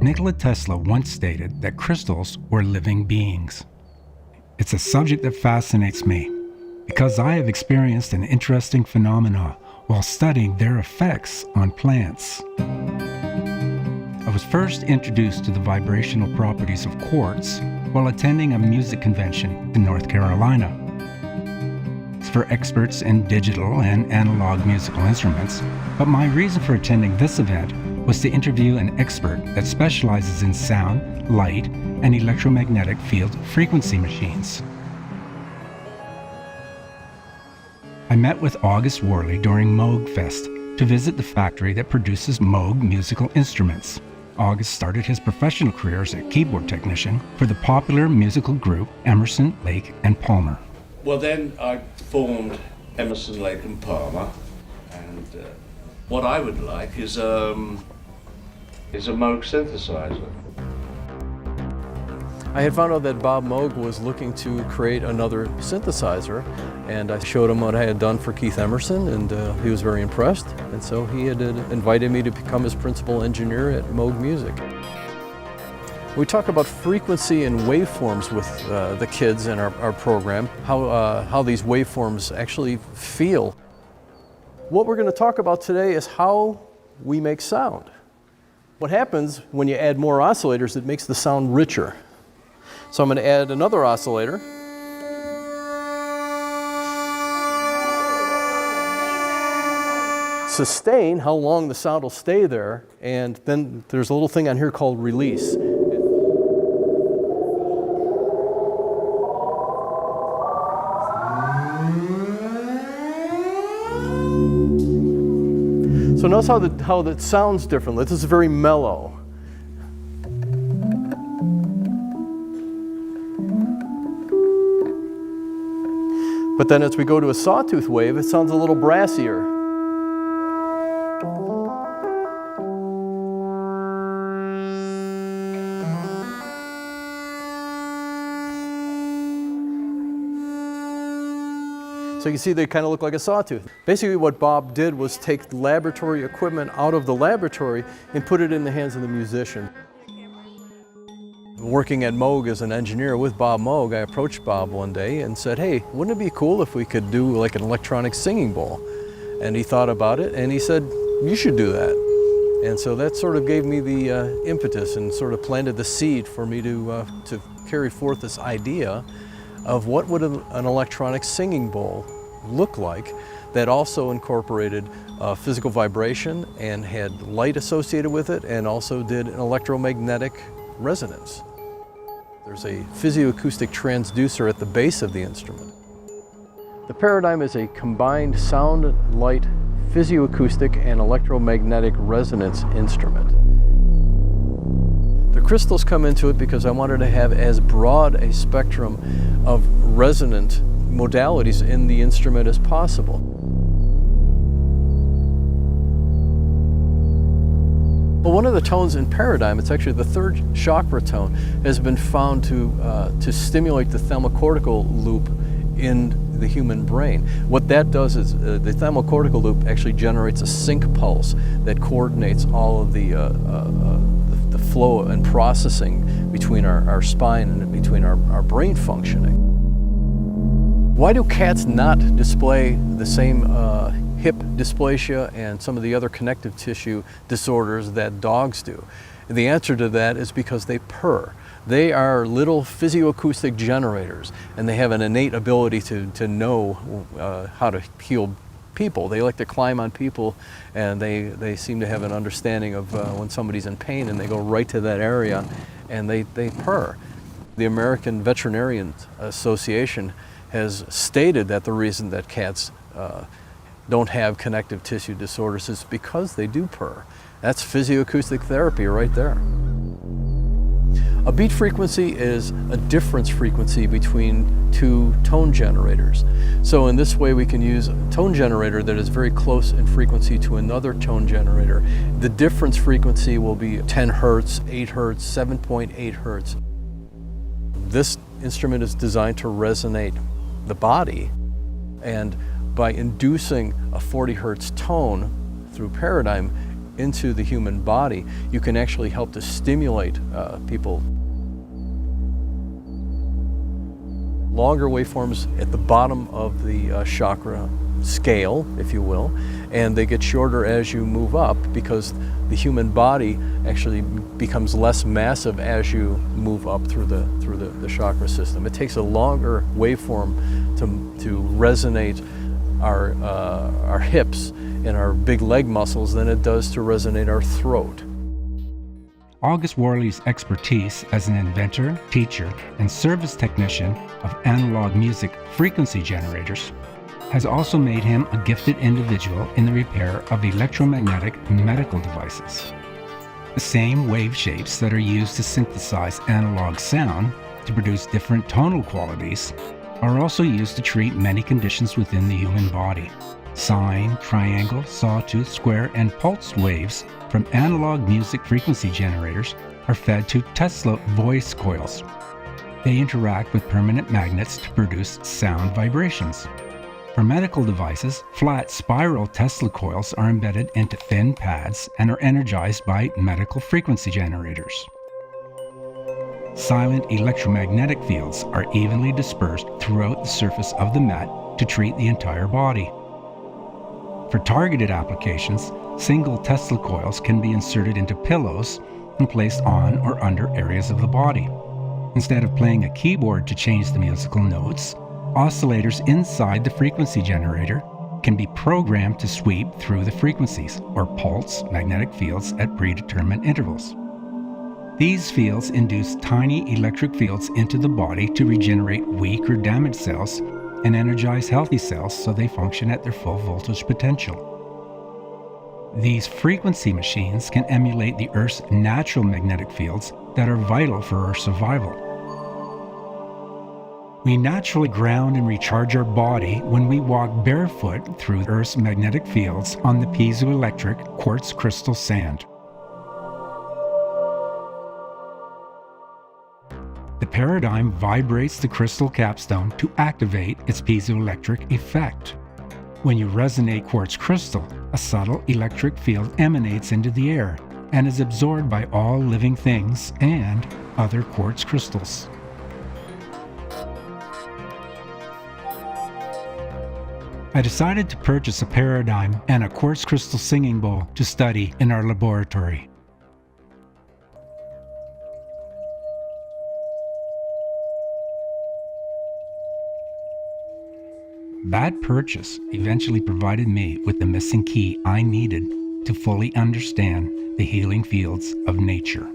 Nikola Tesla once stated that crystals were living beings. It's a subject that fascinates me because I have experienced an interesting phenomena while studying their effects on plants. I was first introduced to the vibrational properties of quartz while attending a music convention in North Carolina. It's for experts in digital and analog musical instruments, but my reason for attending this event was to interview an expert that specializes in sound, light, and electromagnetic field frequency machines. I met with August Worley during Moog Fest to visit the factory that produces Moog musical instruments. August started his professional career as a keyboard technician for the popular musical group Emerson, Lake and Palmer. Well, then I formed Emerson, Lake and Palmer, and what I would like is a Moog synthesizer. I had found out that Bob Moog was looking to create another synthesizer, and I showed him what I had done for Keith Emerson, and he was very impressed, and so he had invited me to become his principal engineer at Moog Music. We talk about frequency and waveforms with the kids in our program, how these waveforms actually feel. What we're going to talk about today is how we make sound. What happens when you add more oscillators, it makes the sound richer. So I'm going to add another oscillator. Sustain, how long the sound will stay there, and then there's a little thing on here called release. So notice how that sounds differently. This is very mellow. But then as we go to a sawtooth wave, it sounds a little brassier. So you can see they kind of look like a sawtooth. Basically what Bob did was take laboratory equipment out of the laboratory and put it in the hands of the musician. Working at Moog as an engineer with Bob Moog, I approached Bob one day and said, hey, wouldn't it be cool if we could do like an electronic singing bowl? And he thought about it and he said, you should do that. And so that sort of gave me the impetus and sort of planted the seed for me to carry forth this idea of what would an electronic singing bowl look like that also incorporated physical vibration and had light associated with it and also did an electromagnetic resonance. There's a physioacoustic transducer at the base of the instrument. The Pyradym is a combined sound, light, physioacoustic, and electromagnetic resonance instrument. The crystals come into it because I wanted to have as broad a spectrum of resonant modalities in the instrument as possible. Well, one of the tones in Pyradym, it's actually the third chakra tone, has been found to stimulate the thalmocortical loop in the human brain. What that does is the thalmocortical loop actually generates a sync pulse that coordinates all of the flow and processing between our spine and between our brain functioning. Why do cats not display the same hip dysplasia and some of the other connective tissue disorders that dogs do? And the answer to that is because they purr. They are little physioacoustic generators, and they have an innate ability to know how to heal people. They like to climb on people, and they seem to have an understanding of when somebody's in pain, and they go right to that area and they purr. The American Veterinarian Association has stated that the reason that cats don't have connective tissue disorders is because they do purr. That's physioacoustic therapy right there. A beat frequency is a difference frequency between two tone generators. So in this way we can use a tone generator that is very close in frequency to another tone generator. The difference frequency will be 10 hertz, 8 hertz, 7.8 hertz. This instrument is designed to resonate the body, and by inducing a 40 hertz tone through Pyradym, into the human body, you can actually help to stimulate people. Longer waveforms at the bottom of the chakra scale, if you will, and they get shorter as you move up because the human body actually becomes less massive as you move up through the chakra system. It takes a longer waveform to resonate our hips and our big leg muscles than it does to resonate our throat. August Worley's expertise as an inventor, teacher, and service technician of analog music frequency generators has also made him a gifted individual in the repair of electromagnetic medical devices. The same wave shapes that are used to synthesize analog sound to produce different tonal qualities are also used to treat many conditions within the human body. Sine, triangle, sawtooth, square, and pulsed waves from analog music frequency generators are fed to Tesla voice coils. They interact with permanent magnets to produce sound vibrations. For medical devices, flat spiral Tesla coils are embedded into thin pads and are energized by medical frequency generators. Silent electromagnetic fields are evenly dispersed throughout the surface of the mat to treat the entire body. For targeted applications, single Tesla coils can be inserted into pillows and placed on or under areas of the body. Instead of playing a keyboard to change the musical notes, oscillators inside the frequency generator can be programmed to sweep through the frequencies, or pulse magnetic fields at predetermined intervals. These fields induce tiny electric fields into the body to regenerate weak or damaged cells and energize healthy cells so they function at their full voltage potential. These frequency machines can emulate the Earth's natural magnetic fields that are vital for our survival. We naturally ground and recharge our body when we walk barefoot through Earth's magnetic fields on the piezoelectric quartz crystal sand. The Pyradym vibrates the crystal capstone to activate its piezoelectric effect. When you resonate quartz crystal, a subtle electric field emanates into the air and is absorbed by all living things and other quartz crystals. I decided to purchase a Pyradym and a quartz crystal singing bowl to study in our laboratory. That purchase eventually provided me with the missing key I needed to fully understand the healing fields of nature.